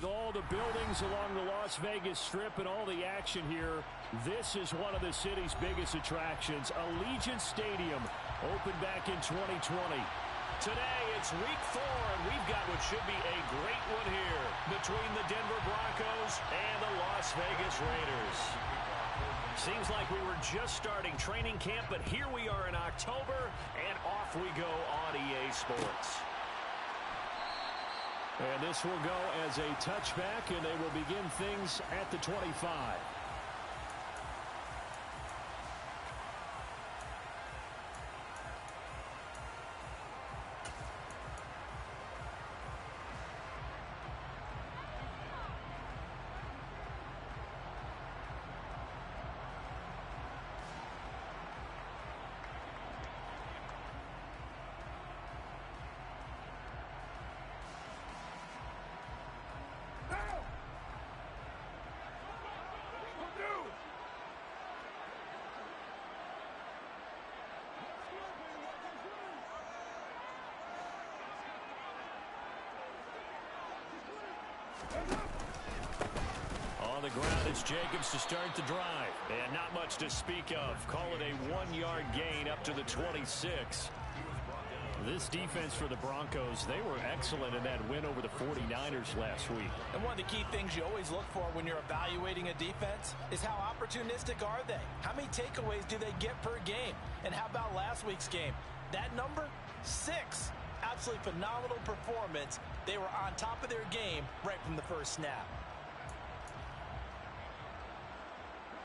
with all the buildings along the Las Vegas Strip and all the action here, this is one of the city's biggest attractions. Allegiant Stadium opened back in 2020. Today, it's week 4, and we've got what should be a great one here between the Denver Broncos and the Las Vegas Raiders. Seems like we were just starting training camp, but here we are in October, and off we go on EA Sports. And this will go as a touchback, and they will begin things at the 25. On the ground, it's Jacobs to start the drive. And not much to speak of. Call it a 1-yard gain up to the 26. This defense for the Broncos, they were excellent in that win over the 49ers last week. And one of the key things you always look for when you're evaluating a defense is how opportunistic are they? How many takeaways do they get per game? And how about last week's game? That number, 6. Absolutely phenomenal performance. They were on top of their game right from the first snap.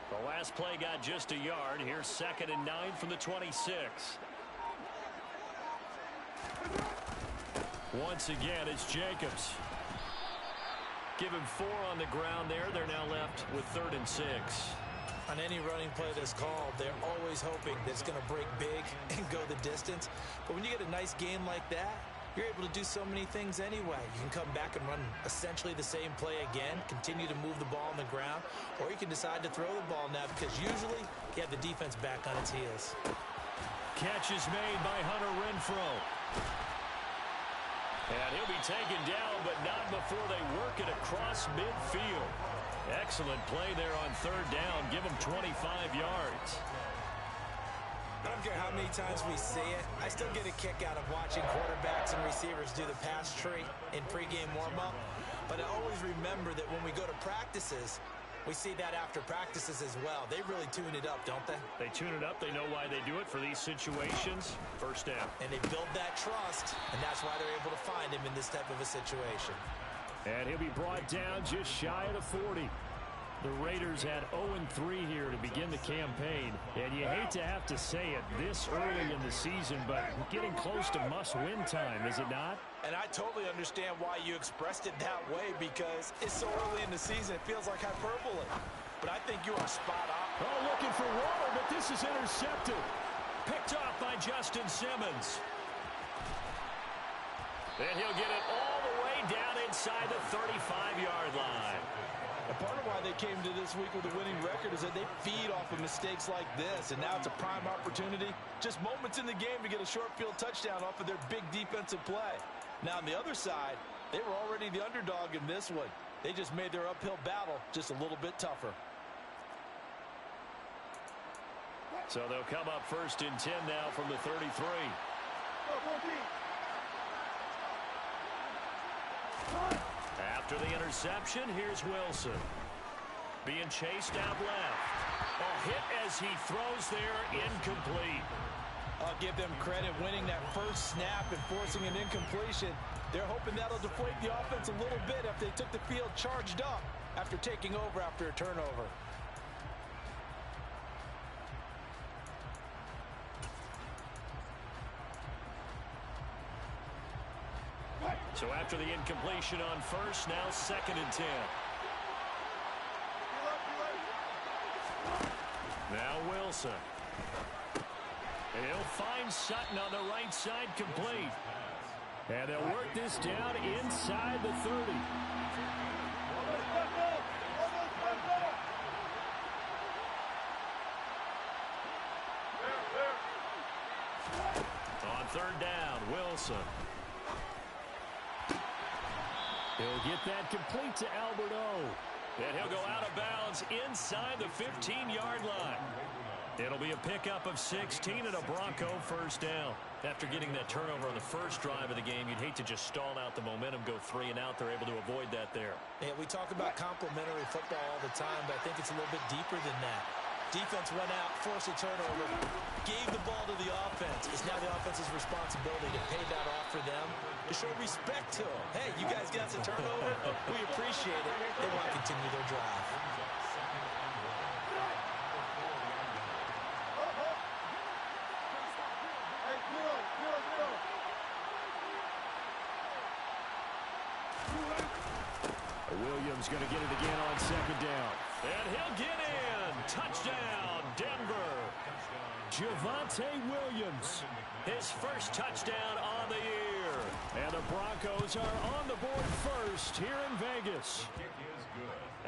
The last play got just a yard. Here's 2nd and 9 from the 26. Once again, it's Jacobs. Give him 4 on the ground there. They're now left with 3rd and 6. On any running play that's called, they're always hoping that it's going to break big and go the distance. But when you get a nice game like that, you're able to do so many things anyway. You can come back and run essentially the same play again, continue to move the ball on the ground, or you can decide to throw the ball now because usually you have the defense back on its heels. Catch is made by Hunter Renfrow. And he'll be taken down, but not before they work it across midfield. Excellent play there on 3rd down. Give him 25 yards. I don't care how many times we see it. I still get a kick out of watching quarterbacks and receivers do the pass tree in pregame warm-up. But I always remember that when we go to practices, we see that after practices as well. They really tune it up, don't they? They tune it up. They know why they do it for these situations. 1st down. And they build that trust, and that's why they're able to find him in this type of a situation. And he'll be brought down just shy of the 40. The Raiders had 0-3 here to begin the campaign. And you hate to have to say it this early in the season, but getting close to must-win time, is it not? And I totally understand why you expressed it that way, because it's so early in the season, it feels like hyperbole. But I think you are spot on. Oh, looking for water, but this is intercepted. Picked off by Justin Simmons. And he'll get it all the way down inside the 35-yard line. And part of why they came to this week with a winning record is that they feed off of mistakes like this, and now it's a prime opportunity. Just moments in the game to get a short field touchdown off of their big defensive play. Now, on the other side, they were already the underdog in this one. They just made their uphill battle just a little bit tougher. So they'll come up 1st and 10 now from the 33. After the interception, here's Wilson. Being chased out left. A hit as he throws there, incomplete. I'll give them credit winning that first snap and forcing an incompletion. They're hoping that'll deflate the offense a little bit if they took the field charged up after taking over after a turnover. So after the incompletion on 1st, now 2nd and 10. Now Wilson. And he'll find Sutton on the right side, complete. And they'll work this down inside the 30. On 3rd down, Wilson. He'll get that complete to Alberto. And he'll go out of bounds inside the 15-yard line. It'll be a pickup of 16 and a Bronco first down. After getting that turnover on the first drive of the game, you'd hate to just stall out the momentum, go 3 and out. They're able to avoid that there. Yeah, we talk about complementary football all the time, but I think it's a little bit deeper than that. Defense went out, forced a turnover, gave the ball to the offense. It's now the offense's responsibility to pay that off for them, to show respect to them. Hey, you guys got some turnover? We appreciate it. They want to continue their drive. Williams going to get it again on second down. And he'll get in. Touchdown, Denver. Javonte Williams. His first touchdown on the year. And the Broncos are on the board first here in Vegas.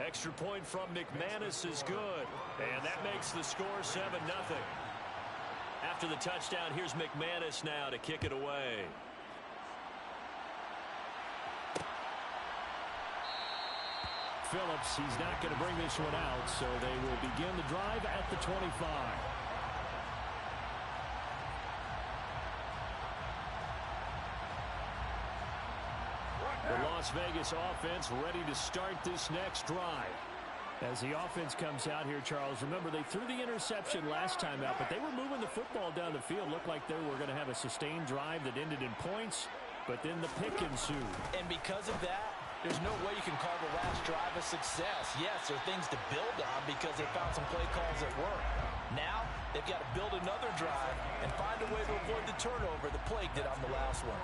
Extra point from McManus is good. And that makes the score 7-0. After the touchdown, here's McManus now to kick it away. Phillips, he's not going to bring this one out, so they will begin the drive at the 25. The Las Vegas offense ready to start this next drive. As the offense comes out here, Charles, remember they threw the interception last time out, but they were moving the football down the field. Looked like they were going to have a sustained drive that ended in points, but then the pick ensued. And because of that, there's no way you can call the last drive a success. Yes, there are things to build on because they found some play calls that work. Now, they've got to build another drive and find a way to avoid the turnover that plagued it on the last one.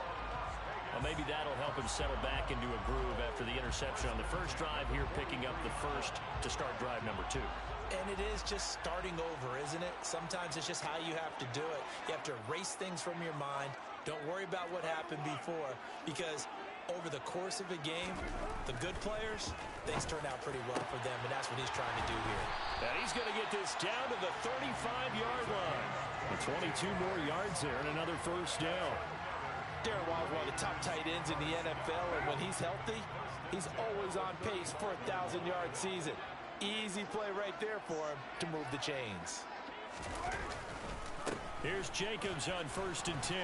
Well, maybe that'll help him settle back into a groove after the interception on the first drive here, picking up the first to start drive number 2. And it is just starting over, isn't it? Sometimes it's just how you have to do it. You have to erase things from your mind. Don't worry about what happened before, because over the course of a game, the good players, things turn out pretty well for them, and that's what he's trying to do here. And he's going to get this down to the 35-yard line. 22 more yards there and another first down. Darren Waller is one of the top tight ends in the NFL, and when he's healthy, he's always on pace for a 1,000-yard season. Easy play right there for him to move the chains. Here's Jacobs on 1st and 10.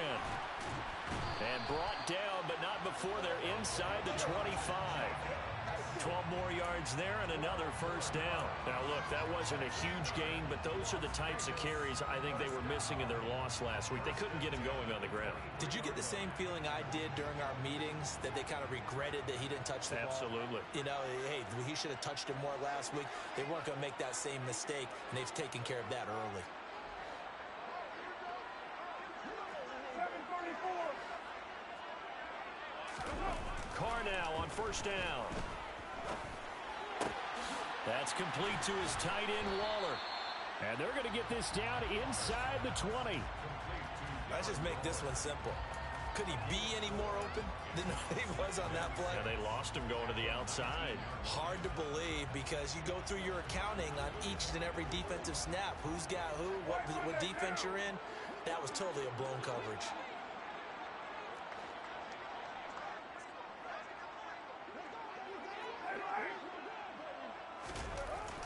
And brought down, but not before they're inside the 25. 12 more yards there and another first down. Now, look, that wasn't a huge gain, but those are the types of carries I think they were missing in their loss last week. They couldn't get him going on the ground. Did you get the same feeling I did during our meetings, that they kind of regretted that he didn't touch the ball? Absolutely. You know, hey, he should have touched him more last week. They weren't going to make that same mistake, and they've taken care of that early. Carr now on 1st down. That's complete to his tight end, Waller. And they're going to get this down inside the 20. Let's just make this one simple. Could he be any more open than he was on that play? Yeah, they lost him going to the outside. Hard to believe, because you go through your accounting on each and every defensive snap. Who's got who, what defense you're in. That was totally a blown coverage.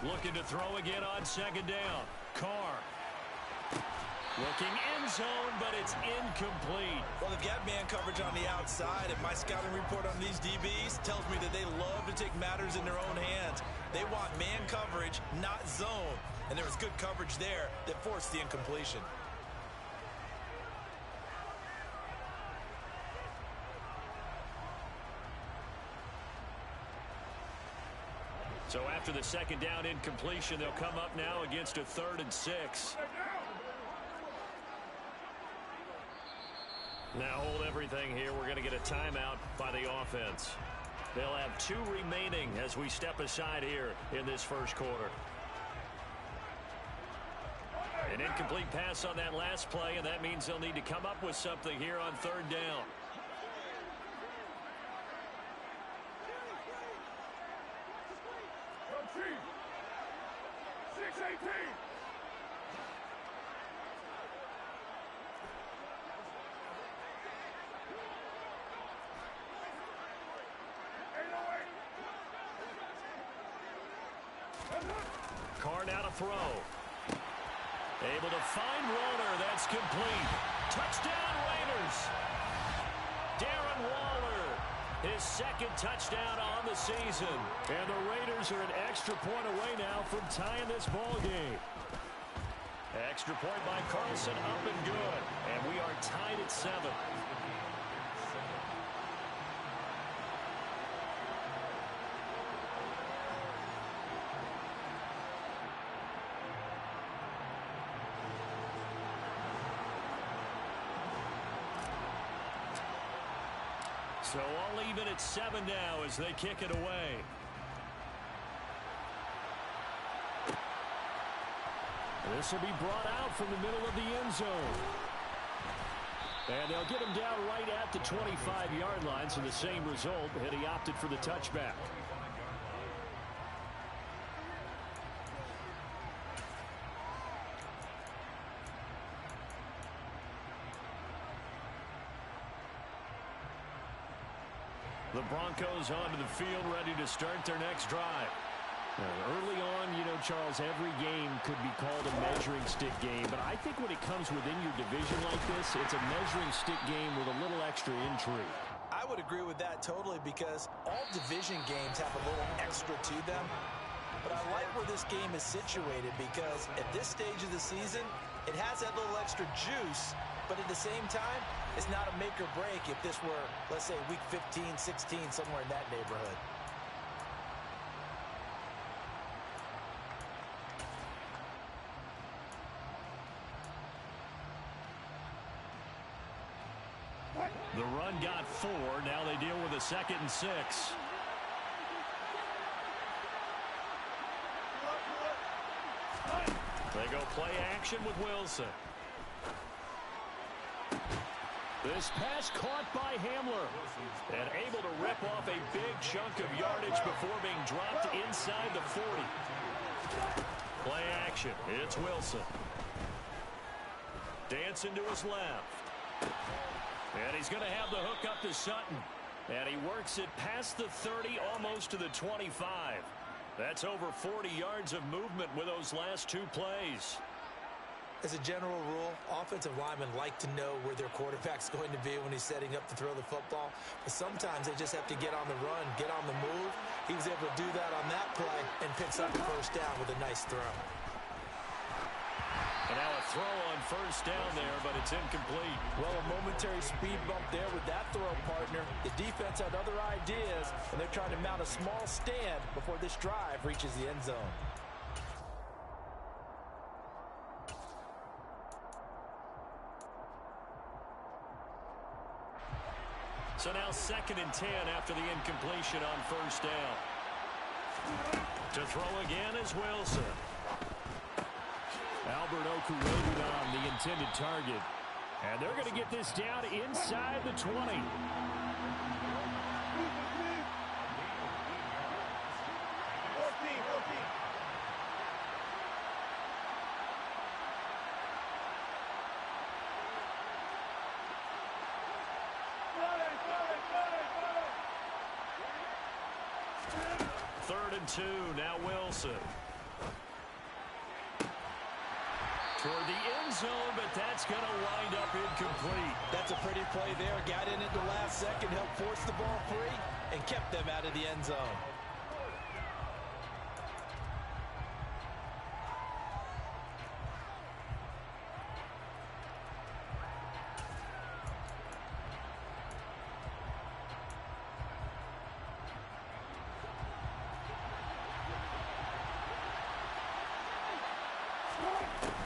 Looking to throw again on 2nd down. Carr. Looking end zone, but it's incomplete. Well, they've got man coverage on the outside, and my scouting report on these DBs tells me that they love to take matters in their own hands. They want man coverage, not zone. And there was good coverage there that forced the incompletion. So after the 2nd down incompletion, they'll come up now against a 3rd and 6. Now hold everything here. We're going to get a timeout by the offense. They'll have 2 remaining as we step aside here in this first quarter. An incomplete pass on that last play, and that means they'll need to come up with something here on 3rd down. throw. Able to find Warner. That's complete. Touchdown, Raiders. Darren Waller, his second touchdown on the season. And the Raiders are an extra point away now from tying this ball game. Extra point by Carlson, up and good. And we are tied at 7. So all even at 7 now as they kick it away. This will be brought out from the middle of the end zone. And they'll get him down right at the 25-yard line, so the same result, and he opted for the touchback. The Broncos onto the field, ready to start their next drive. Early on, you know, Charles, every game could be called a measuring stick game. But I think when it comes within your division like this, it's a measuring stick game with a little extra intrigue. I would agree with that totally because all division games have a little extra to them. But I like where this game is situated because at this stage of the season, it has that little extra juice. But at the same time, it's not a make or break if this were, let's say, week 15, 16, somewhere in that neighborhood. The run got 4. Now they deal with a 2nd and 6. They go play action with Wilson. This pass caught by Hamler. And able to rip off a big chunk of yardage before being dropped inside the 40. Play action. It's Wilson. Dancing to his left. And he's going to have the hook up to Sutton. And he works it past the 30, almost to the 25. That's over 40 yards of movement with those last 2 plays. As a general rule, offensive linemen like to know where their quarterback's going to be when he's setting up to throw the football. But sometimes they just have to get on the run, get on the move. He was able to do that on that play and picks up the first down with a nice throw. And now a throw on first down there, but it's incomplete. Well, a momentary speed bump there with that throw, partner. The defense had other ideas, and they're trying to mount a small stand before this drive reaches the end zone. So now 2nd and 10 after the incompletion on first down. To throw again is Wilson. Albert Okuwebunam, the intended target. And they're going to get this down inside the 20. Third and 2, now Wilson. Toward the end zone, but that's going to wind up incomplete. That's a pretty play there. Got in at the last second, helped force the ball free, and kept them out of the end zone.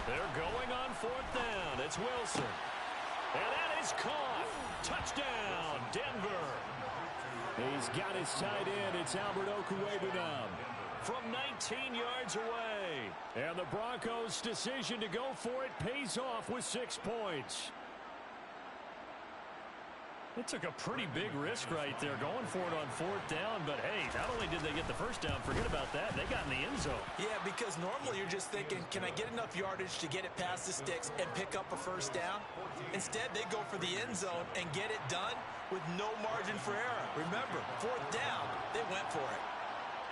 They're going on 4th down. It's Wilson. And that is caught. Touchdown, Denver. He's got his tight end. It's Albert Okuwebunam from 19 yards away. And the Broncos' decision to go for it pays off with 6 points. It took a pretty big risk right there going for it on 4th down. But, hey, not only did they get the first down, forget about that, they got in the end zone. Yeah, because normally you're just thinking, can I get enough yardage to get it past the sticks and pick up a first down? Instead, they go for the end zone and get it done with no margin for error. Remember, 4th down, they went for it.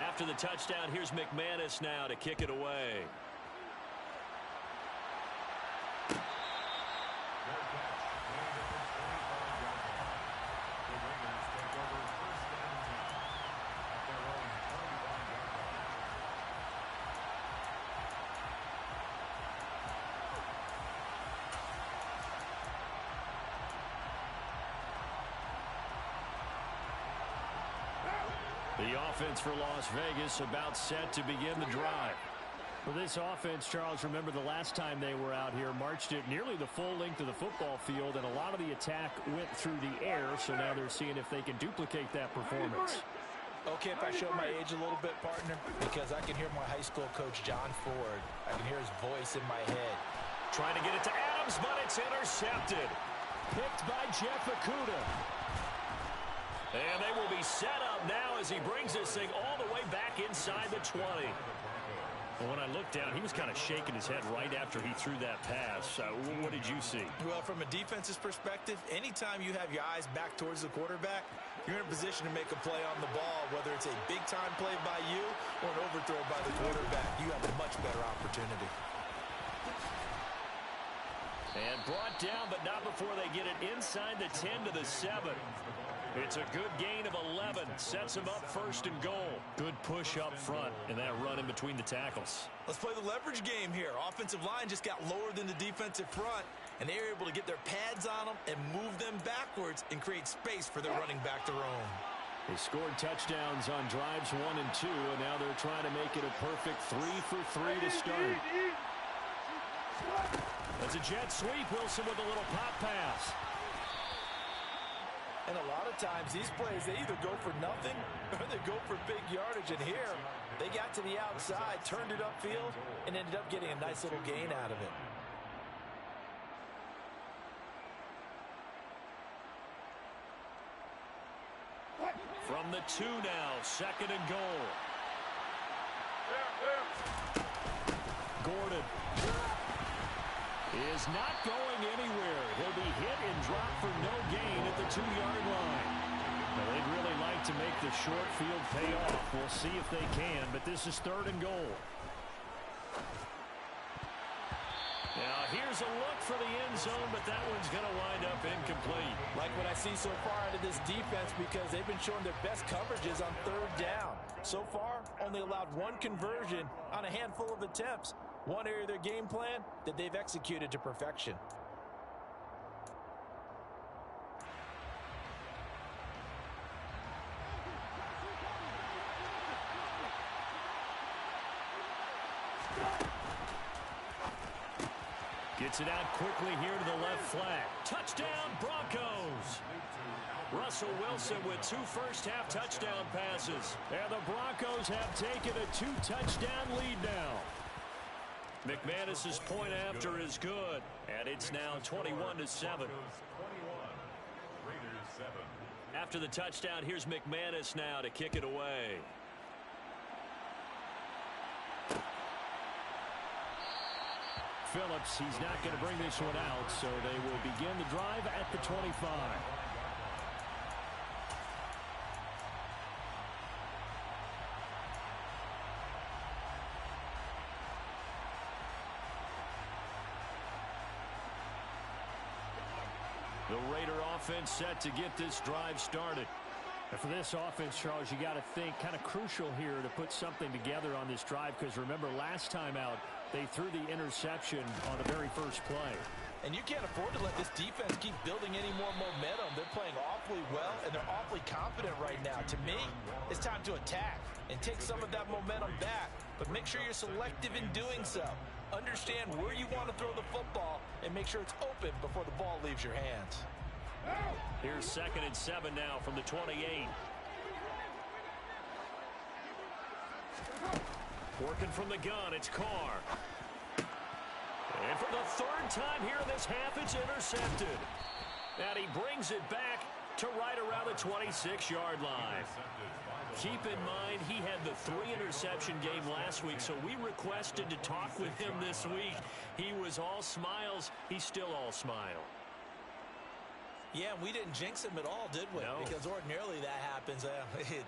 After the touchdown, here's McManus now to kick it away. The offense for Las Vegas about set to begin the drive. For this offense, Charles, remember the last time they were out here, marched it nearly the full length of the football field, and a lot of the attack went through the air, so now they're seeing if they can duplicate that performance. Okay, if I show my age a little bit, partner, because I can hear my high school coach, John Ford. I can hear his voice in my head. Trying to get it to Adams, but it's intercepted. Picked by Jeff Okudah. And they will be set up now as he brings this thing all the way back inside the 20. Well, when I looked down, he was kind of shaking his head right after he threw that pass. What did you see? Well, from a defense's perspective, anytime you have your eyes back towards the quarterback, you're in a position to make a play on the ball, whether it's a big-time play by you or an overthrow by the quarterback. You have a much better opportunity. And brought down, but not before they get it inside the 10 to the 7. It's a good gain of 11. Sets him up first and goal. Good push up front, and that run in between the tackles. Let's play the leverage game here. Offensive line just got lower than the defensive front, and they were able to get their pads on them and move them backwards and create space for their running back to roam. They scored touchdowns on drives 1 and 2, and now they're trying to make it a perfect 3 for 3 to start. That's a jet sweep. Wilson with a little pop pass. And a lot of times, these plays, they either go for nothing or they go for big yardage. And here, they got to the outside, turned it upfield, and ended up getting a nice little gain out of it. From the 2 now, second and goal. Gordon is not going anywhere. He'll be hit and dropped for no gain at the 2-yard line. Well, they'd really like to make the short field pay off. We'll see if they can, but this is third and goal. Now, here's a look for the end zone, but that one's going to wind up incomplete. Like what I see so far out of this defense, because they've been showing their best coverages on third down. So far, only allowed 1 conversion on a handful of attempts. One area of their game plan that they've executed to perfection. Gets it out quickly here to the left flat. Touchdown, Broncos! Russell Wilson with 2 first-half touchdown passes. And the Broncos have taken a 2-touchdown lead now. McManus's point after is good, and it's now 21-7. After the touchdown, here's McManus now to kick it away. Phillips, he's not going to bring this one out, so they will begin the drive at the 25. The Raider offense set to get this drive started. And for this offense, Charles, you got to think kind of crucial here to put something together on this drive, because remember last time out they threw the interception on the very first play. And you can't afford to let this defense keep building any more momentum. They're playing awfully well, and they're awfully confident right now. To me, it's time to attack and take some of that momentum back, but make sure you're selective in doing so. Understand where you want to throw the football and make sure it's open before the ball leaves your hands. Here's 2nd and 7 now from the 28. Working from the gun, it's Carr. And for the 3rd time here in this half, it's intercepted. And he brings it back to right around the 26-yard line. Keep in mind, he had the 3-interception game last week, so we requested to talk with him this week. He was all smiles. He's still all smile. Yeah, we didn't jinx him at all, did we? No. Because ordinarily that happens.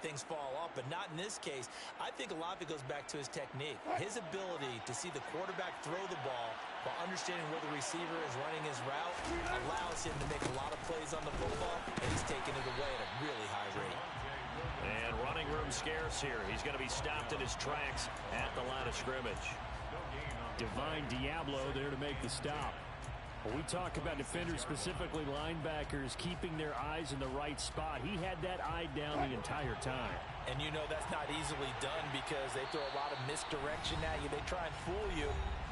Things fall off, but not in this case. I think a lot of it goes back to his technique. His ability to see the quarterback throw the ball while understanding where the receiver is running his route allows him to make a lot of plays on the football, and he's taking it away at a really high rate. And running room scarce here. He's going to be stopped in his tracks at the line of scrimmage. Divine Diablo there to make the stop. When we talk about defenders, specifically linebackers, keeping their eyes in the right spot, he had that eye down the entire time. And you know that's not easily done because they throw a lot of misdirection at you. They try and fool you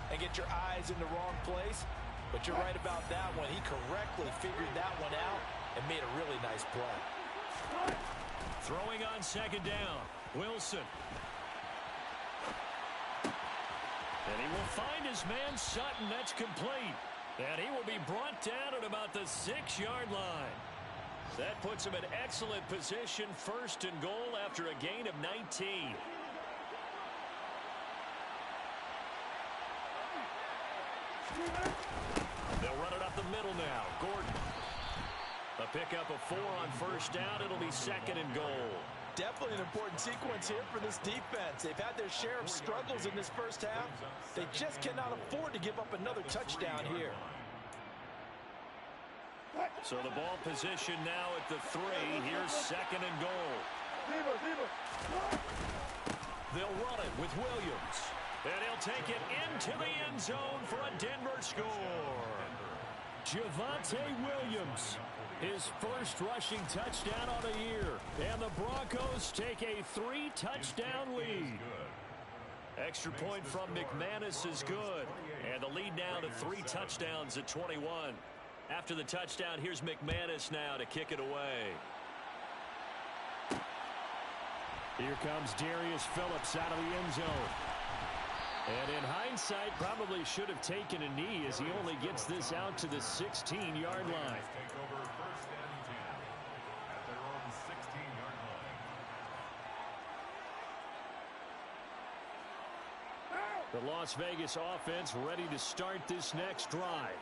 and get your eyes in the wrong place. But you're right about that one. He correctly figured that one out and made a really nice play. Throwing on second down, Wilson. And he will find his man Sutton. That's complete. And he will be brought down at about the 6-yard line. That puts him in excellent position, first and goal after a gain of 19. They'll run it up the middle now. Gordon. A pickup of 4 on first down. It'll be second and goal. Definitely an important sequence here for this defense. They've had their share of struggles in this first half. They just cannot afford to give up another touchdown here. So the ball position now at the 3. Here's second and goal. They'll run it with Williams. And he'll take it into the end zone for a Denver score. Javonte Williams, his first rushing touchdown on the year. And the Broncos take a 3-touchdown lead. Extra point from McManus is good. And the lead now to 3 touchdowns at 21. After the touchdown, here's McManus now to kick it away. Here comes Darius Phillips out of the end zone. And in hindsight, probably should have taken a knee as he only gets this out to the 16-yard line. The Las Vegas offense ready to start this next drive.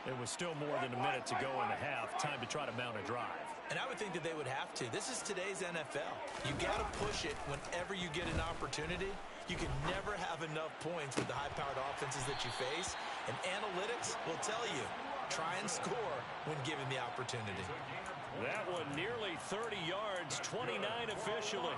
It was still more than a minute to go in the half. Time to try to mount a drive. And I would think that they would have to. This is today's NFL. You got to push it whenever you get an opportunity. You can never have enough points with the high-powered offenses that you face. And analytics will tell you, try and score when given the opportunity. That one nearly 30 yards, 29 officially.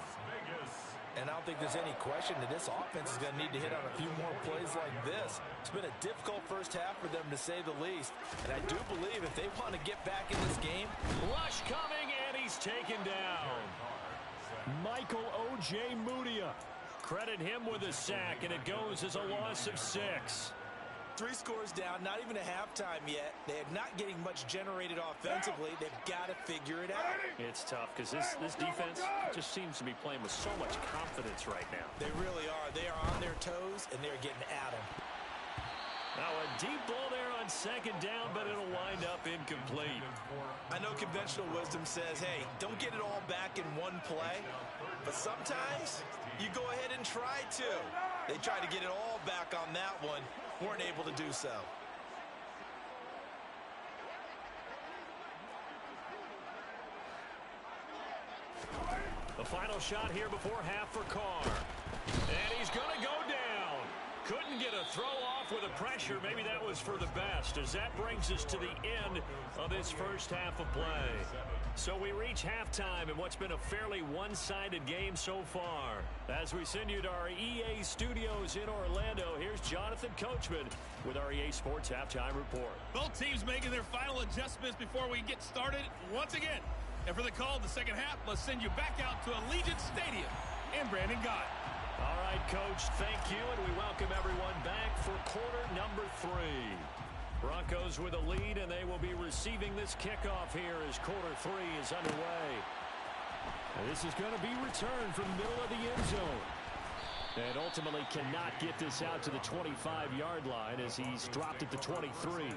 And I don't think there's any question that this offense is going to need to hit on a few more plays like this. It's been a difficult first half for them, to say the least. And I do believe if they want to get back in this game. Rush coming, and he's taken down. Michael O.J. Mudia. Credit him with a sack, and it goes as a loss of 6. 3 scores down, not even a halftime yet. They are not getting much generated offensively. They've got to figure it out. It's tough because this defense just seems to be playing with so much confidence right now. They really are. They are on their toes, and they're getting at them. Now a deep ball there on second down, but it'll wind up incomplete. I know conventional wisdom says, hey, don't get it all back in one play. But sometimes you go ahead and try to. They tried to get it all back on that one. Weren't able to do so. The final shot here before half for Carr. And he's going to go down. Couldn't get a throw off with a pressure. Maybe that was for the best, as that brings us to the end of this first half of play. So we reach halftime in what's been a fairly one-sided game so far. As we send you to our EA studios in Orlando, here's Jonathan Coachman with our EA Sports Halftime Report. Both teams making their final adjustments before we get started once again. And for the call of the second half, let's send you back out to Allegiant Stadium in Brandon Gott. All right, Coach, thank you, and we welcome everyone back for quarter number 3. Broncos with a lead, and they will be receiving this kickoff here as quarter 3 is underway. And this is going to be returned from the middle of the end zone. And ultimately cannot get this out to the 25-yard line as he's dropped at the 23.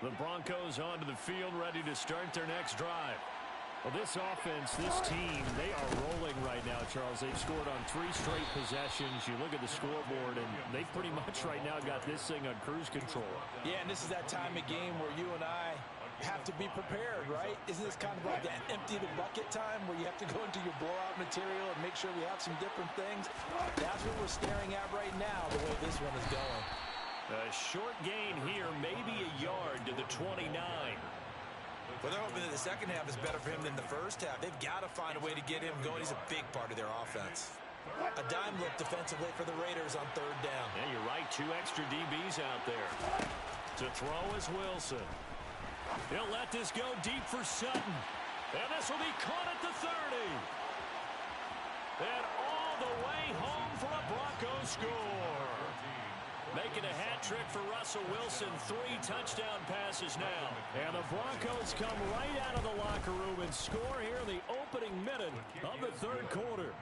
The Broncos onto the field, ready to start their next drive. Well, this offense, this team, they are rolling right now, Charles. They've scored on 3 straight possessions. You look at the scoreboard, and they've pretty much right now got this thing on cruise control. Yeah, and this is that time of game where you and I have to be prepared, right? Isn't this kind of like that empty the bucket time where you have to go into your blowout material and make sure we have some different things? That's what we're staring at right now, the way this one is going. A short gain here, maybe a yard to the 29. Well, they're hoping that the second half is better for him than the first half. They've got to find a way to get him going. He's a big part of their offense. A dime look defensively for the Raiders on third down. Yeah, you're right. 2 extra DBs out there. To throw is Wilson. He'll let this go deep for Sutton. And this will be caught at the 30. And all the way home for a Broncos score. Making a hat trick for Russell Wilson. 3 touchdown passes now. And the Broncos come right out of the locker room and score here in the opening minute of the third quarter.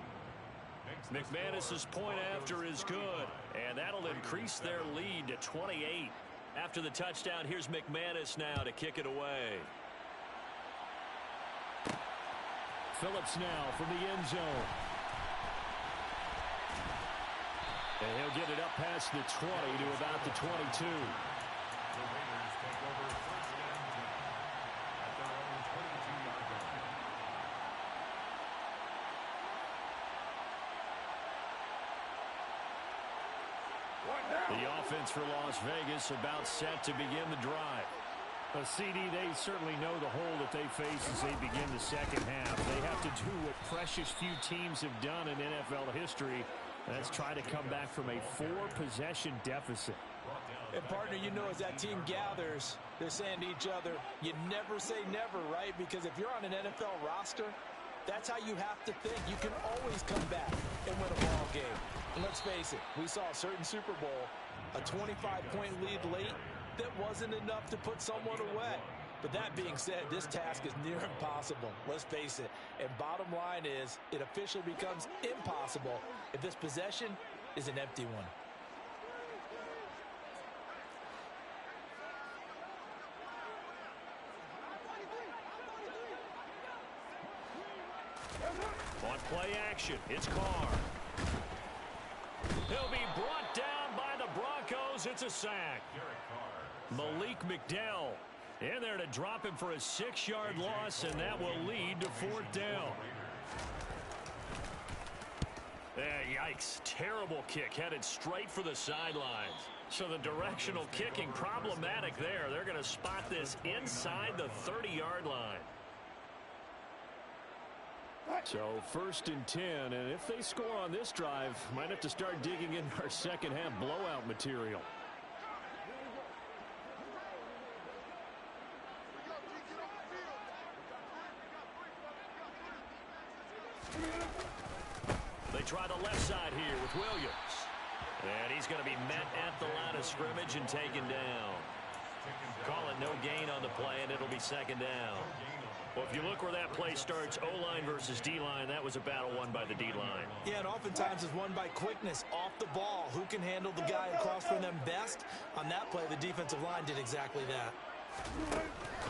McManus's point after is good. And that'll increase their lead to 28. After the touchdown, here's McManus now to kick it away. Phillips now from the end zone. And he'll get it up past the 20 to about the 22. The offense for Las Vegas about set to begin the drive. CD, they certainly know the hole that they face as they begin the second half. They have to do what precious few teams have done in NFL history. That's try to come back from a 4-possession deficit. And, partner, you know, as that team gathers, they're saying to each other, you never say never, right? Because if you're on an NFL roster, that's how you have to think. You can always come back and win a ball game. And let's face it, we saw a certain Super Bowl, a 25-point lead late, that wasn't enough to put someone away. But that being said, this task is near impossible. Let's face it. And bottom line is, it officially becomes impossible if this possession is an empty one. On play action, it's Carr. He'll be brought down by the Broncos. It's a sack. Malik McDowell in there to drop him for a 6-yard loss, and that will lead to 4th down. Yikes. Terrible kick headed straight for the sidelines. So the directional kicking problematic there. They're going to spot this inside the 30-yard line. So 1st and 10, and if they score on this drive, might have to start digging into our second half blowout material. They try the left side here with Williams. And he's going to be met at the line of scrimmage and taken down. Call it no gain on the play, and it'll be 2nd down. Well, if you look where that play starts, O-line versus D-line, that was a battle won by the D-line. Yeah, and oftentimes it's won by quickness off the ball. Who can handle the guy across from them best? On that play, the defensive line did exactly that.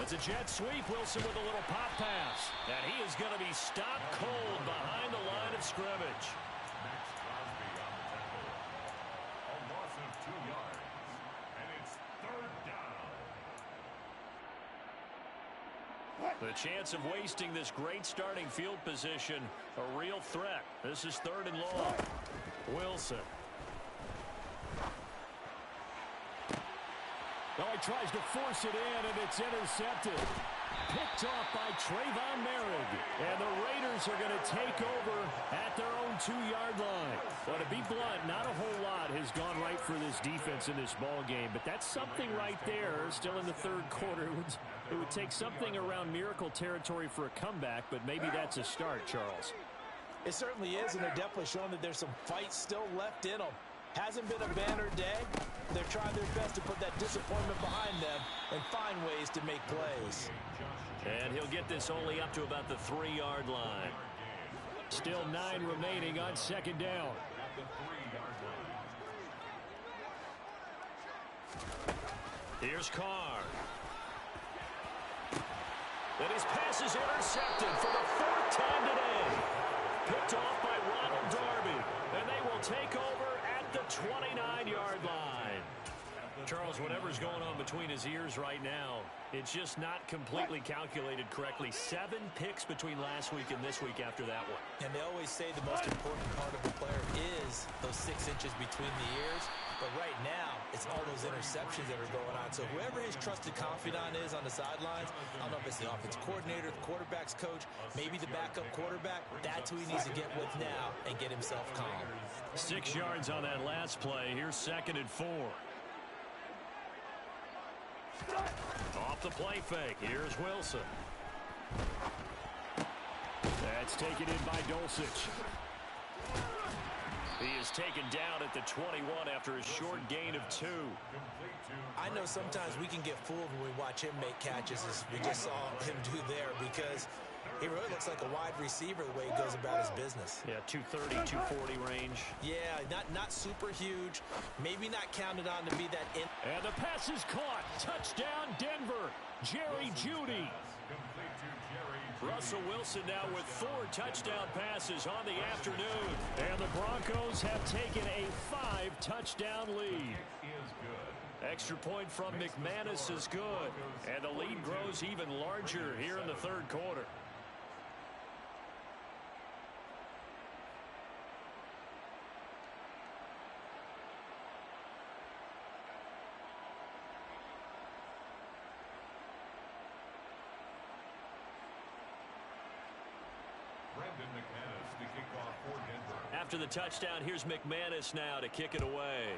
It's a jet sweep. Wilson with a little pop pass. And he is going to be stopped cold behind the line of scrimmage. A loss of 2 yards. And it's 3rd down. The chance of wasting this great starting field position, a real threat. This is 3rd and long. Wilson. Oh, he tries to force it in, and it's intercepted. Picked off by Trayvon Merrick. And the Raiders are going to take over at their own 2-yard line. Well, to be blunt, not a whole lot has gone right for this defense in this ball game, but that's something right there. Still in the 3rd quarter. It would take something around miracle territory for a comeback, but maybe that's a start, Charles. It certainly is, and they're definitely showing that there's some fight still left in them. Hasn't been a banner day. They're trying their best to put that disappointment behind them and find ways to make plays. And he'll get this only up to about the 3-yard line. Still 9 remaining on 2nd down. Here's Carr. And his pass is intercepted for the 4th time today. Picked off by Ronald Darby. And they will take over at the 29-yard line. Charles, whatever's going on between his ears right now, it's just not completely calculated correctly. 7 picks between last week and this week after that one. And they always say the most important part of a player is those 6 inches between the ears. But right now, it's all those interceptions that are going on. So whoever his trusted confidant is on the sidelines, I don't know if it's the offensive coordinator, the quarterback's coach, maybe the backup quarterback, that's who he needs to get with now and get himself calm. 6 yards on that last play. Here's 2nd and 4. Off the play fake, here's Wilson. That's taken in by Dulcich. He is taken down at the 21 after a short gain of 2. I know sometimes we can get fooled when we watch him make catches, as we just saw him do there, because he really looks like a wide receiver the way he goes about his business. Yeah, 230, 240 range. Yeah, not super huge. Maybe not counted on to be that in. And the pass is caught. Touchdown, Denver. Jerry Jeudy. Russell Wilson now with 4 touchdown passes on the afternoon. And the Broncos have taken a 5-touchdown lead. Extra point from McManus is good. And the lead grows even larger here in the third quarter. After the touchdown, here's McManus now to kick it away.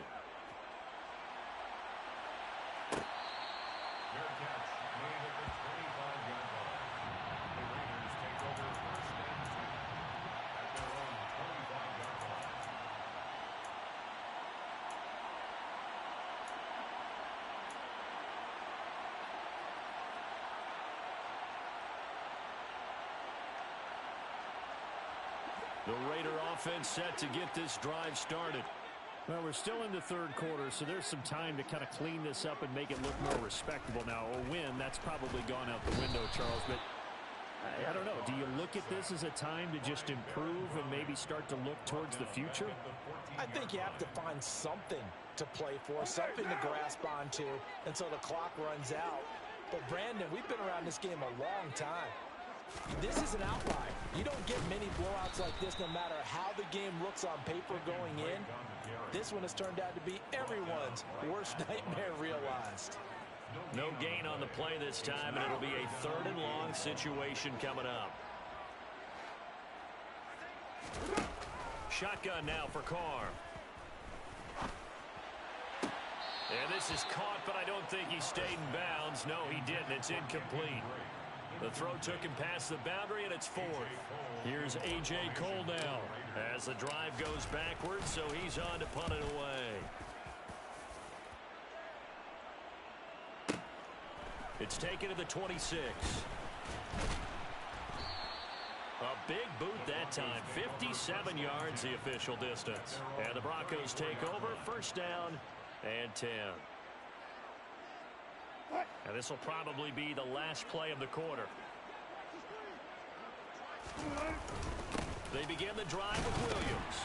The Raider offense set to get this drive started. Well, we're still in the third quarter, so there's some time to kind of clean this up and make it look more respectable. Now, a win, that's probably gone out the window, Charles, but I don't know. Do you look at this as a time to just improve and maybe start to look towards the future? I think you have to find something to play for, something to grasp onto until the clock runs out. But, Brandon, we've been around this game a long time. This is an outlier. You don't get many blowouts like this no matter how the game looks on paper going in. This one has turned out to be everyone's worst nightmare realized. No gain on the play this time, and it'll be a 3rd and long situation coming up. Shotgun now for Carr. And this is caught, but I don't think he stayed in bounds. No, he didn't. It's incomplete. The throw took him past the boundary, and it's 4th. Here's A.J. Cole now as the drive goes backwards, so he's on to punt it away. It's taken to the 26. A big boot that time. 57 yards the official distance. And the Broncos take over. 1st down and 10. And this will probably be the last play of the quarter. They begin the drive with Williams.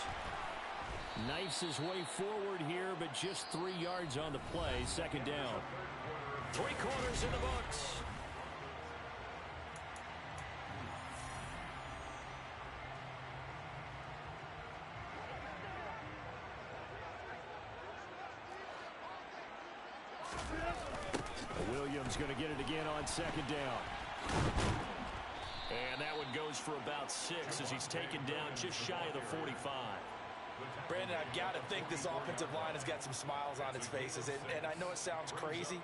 Knifes his way forward here, but just 3 yards on the play. 2nd down. 3 quarters in the books. Williams going to get it again on 2nd down. And that one goes for about 6 as he's taken down just shy of the 45. Brandon, I've got to think this offensive line has got some smiles on its faces. And I know it sounds crazy,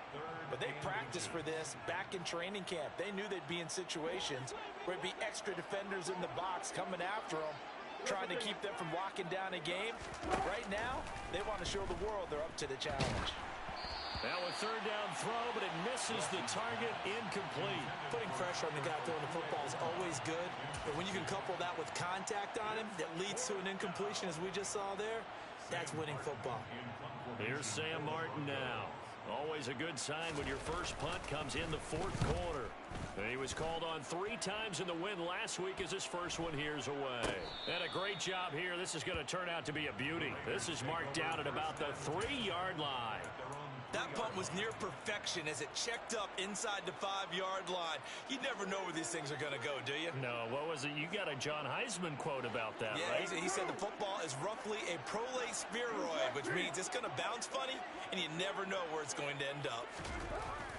but they practiced for this back in training camp. They knew they'd be in situations where it'd be extra defenders in the box coming after them, trying to keep them from locking down a game. Right now, they want to show the world they're up to the challenge. Now a 3rd down throw, but it misses the target, incomplete. Putting pressure on the guy throwing the football is always good, but when you can couple that with contact on him that leads to an incompletion, as we just saw there, that's winning football. Here's Sam Martin now. Always a good sign when your first punt comes in the 4th quarter. He was called on 3 times in the win last week as his first one here's away. And a great job here. This is going to turn out to be a beauty. This is marked down at about the 3-yard line. That punt was near perfection as it checked up inside the 5-yard line. You never know where these things are going to go, do you? No, what was it? You got a John Heisman quote about that, right? Yeah, he said the football is roughly a prolate spheroid, which means it's going to bounce funny, and you never know where it's going to end up.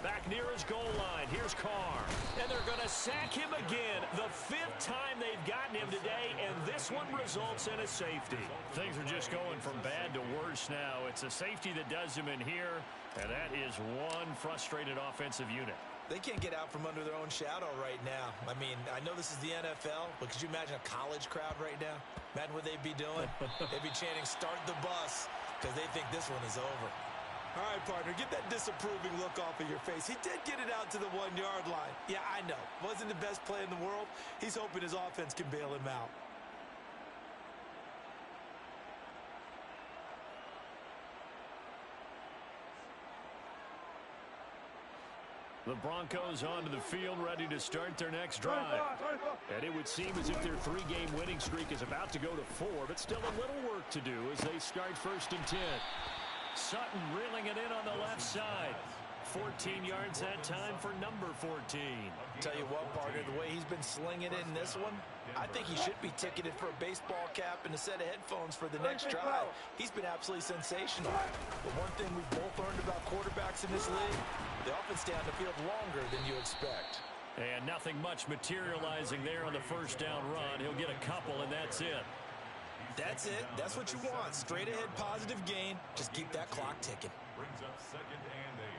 Back near his goal line. Here's Carr. And they're going to sack him again. The 5th time they've gotten him today, and this one results in a safety. Things are just going from bad to worse now. It's a safety that does him in here, and that is one frustrated offensive unit. They can't get out from under their own shadow right now. I mean, I know this is the NFL, but could you imagine a college crowd right now? Imagine what they'd be doing. They'd be chanting, "Start the bus," because they think this one is over. All right, partner, get that disapproving look off of your face. He did get it out to the 1-yard line. Yeah, I know. Wasn't the best play in the world. He's hoping his offense can bail him out. The Broncos onto the field, ready to start their next drive. And it would seem as if their 3-game winning streak is about to go to 4, but still a little work to do as they start 1st and 10. Sutton reeling it in on the left side. 14 yards that time for number 14. Tell you what, partner, the way he's been slinging it in this one, I think he should be ticketed for a baseball cap and a set of headphones for the next drive. He's been absolutely sensational. But one thing we've both learned about quarterbacks in this league, they often stay on the field longer than you expect. And nothing much materializing there on the first down run. He'll get a couple, and that's it. That's it. That's what you want. Straight ahead positive gain. Just keep that clock ticking. Brings up 2nd and 8.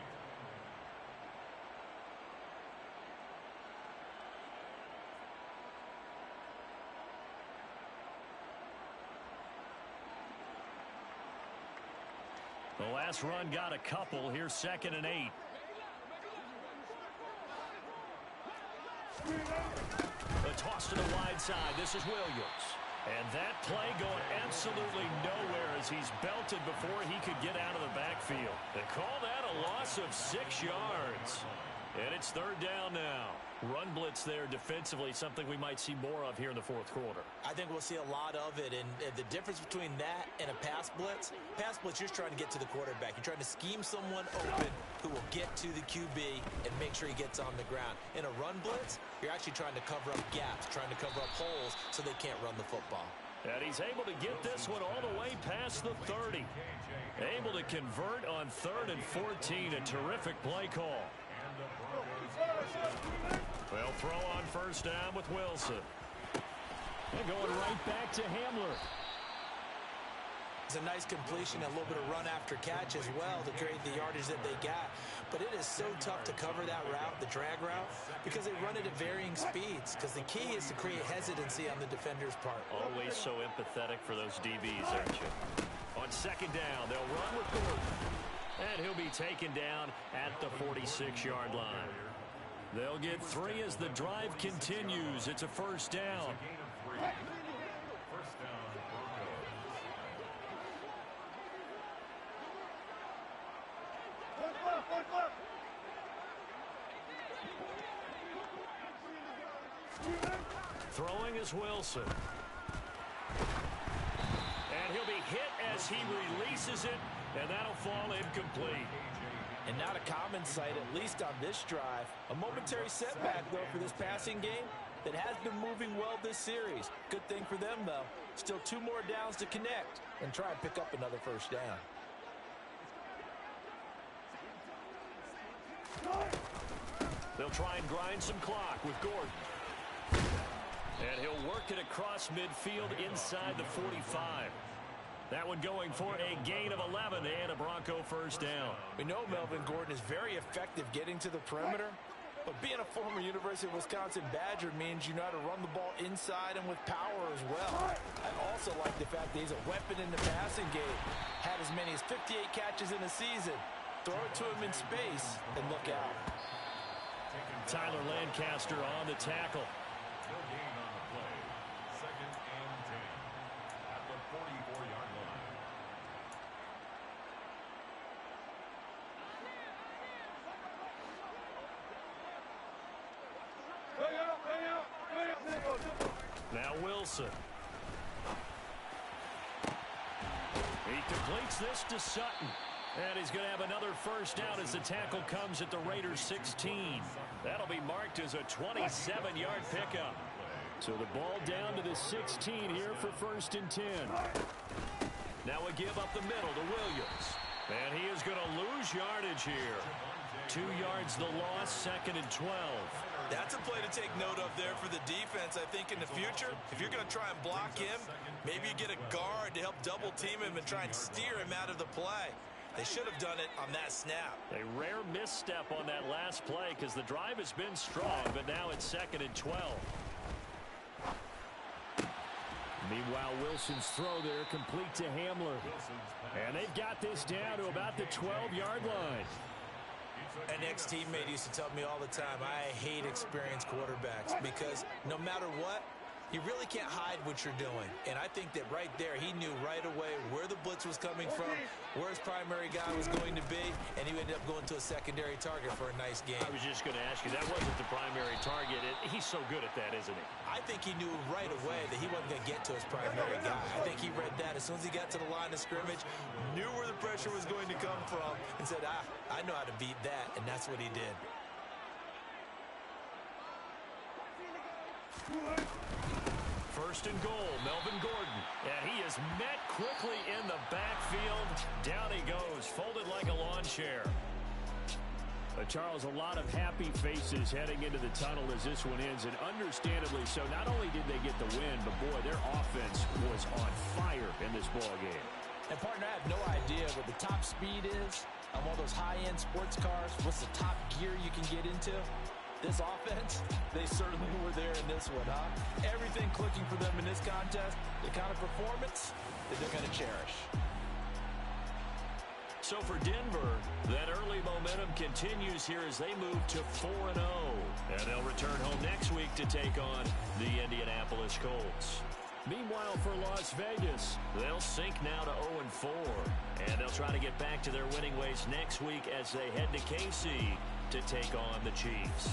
The last run got a couple. Here's 2nd and 8. The toss to the wide side. This is Williams. And that play going absolutely nowhere as he's belted before he could get out of the backfield. They call that a loss of 6 yards. And it's 3rd down now. Run blitz there defensively, something we might see more of here in the 4th quarter. I think we'll see a lot of it, and the difference between that and a pass blitz, you're just trying to get to the quarterback. You're trying to scheme someone open who will get to the QB and make sure he gets on the ground. In a run blitz, you're actually trying to cover up gaps, trying to cover up holes so they can't run the football. And he's able to get this one all the way past the 30. Able to convert on 3rd and 14, a terrific play call. They'll throw on 1st down with Wilson. And going right back to Hamler. It's a nice completion, a little bit of run after catch as well to create the yardage that they got. But it is so tough to cover that route, the drag route, because they run it at varying speeds. Because the key is to create hesitancy on the defender's part. Always so empathetic for those DBs, aren't you? On 2nd down, they'll run with Gordon. And he'll be taken down at the 46-yard line. They'll get 3 as the drive continues. It's a 1st down. Throwing is Wilson. And he'll be hit as he releases it, and that'll fall incomplete. And not a common sight, at least on this drive. A momentary setback, though, for this passing game that has been moving well this series. Good thing for them, though. Still 2 more downs to connect and try and pick up another 1st down. They'll try and grind some clock with Gordon. And he'll work it across midfield inside the 45. That one going for a gain of 11 and a Bronco 1st down. We know Melvin Gordon is very effective getting to the perimeter, but being a former University of Wisconsin Badger means you know how to run the ball inside and with power as well. I also like the fact that he's a weapon in the passing game. Had as many as 58 catches in a season. Throw it to him in space and look out. Tyler Lancaster on the tackle. No gain on the play. 2nd and 10 at the 44-yard line. Now Wilson. He completes this to Sutton. And he's going to have another 1st down as the tackle comes at the Raiders 16. That'll be marked as a 27-yard pickup. So the ball down to the 16 here for 1st and 10. Now a give up the middle to Williams. And he is going to lose yardage here. 2 yards the loss, 2nd and 12. That's a play to take note of there for the defense. I think in the future, if you're going to try and block him, maybe you get a guard to help double team him and try and steer him out of the play. They should have done it on that snap. A rare misstep on that last play because the drive has been strong, but now it's 2nd and 12. Meanwhile, Wilson's throw there complete to Hamler. And they've got this down to about the 12-yard line. An ex-teammate used to tell me all the time, I hate experienced quarterbacks because no matter what, you really can't hide what you're doing. And I think that right there, he knew right away where the blitz was coming from, where his primary guy was going to be, and he ended up going to a secondary target for a nice game. I was just going to ask you, that wasn't the primary target. He's so good at that, isn't he? I think he knew right away that he wasn't going to get to his primary guy. I think he read that as soon as he got to the line of scrimmage, knew where the pressure was going to come from, and said, I know how to beat that, and that's what he did. First and goal, Melvin Gordon. And he is met quickly in the backfield. Down he goes, folded like a lawn chair. Charles, a lot of happy faces heading into the tunnel as this one ends, and understandably so. Not only did they get the win, but boy, their offense was on fire in this ball game. And partner, I have no idea what the top speed is on one of those high-end sports cars. What's the top gear you can get into? This offense, they certainly were there in this one, huh? Everything clicking for them in this contest, the kind of performance that they're going to cherish. So for Denver, that early momentum continues here as they move to 4-0. And they'll return home next week to take on the Indianapolis Colts. Meanwhile, for Las Vegas, they'll sink now to 0-4. And they'll try to get back to their winning ways next week as they head to KC to take on the Chiefs.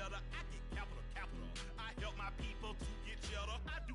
I get capital. I help my people to get cheddar. I do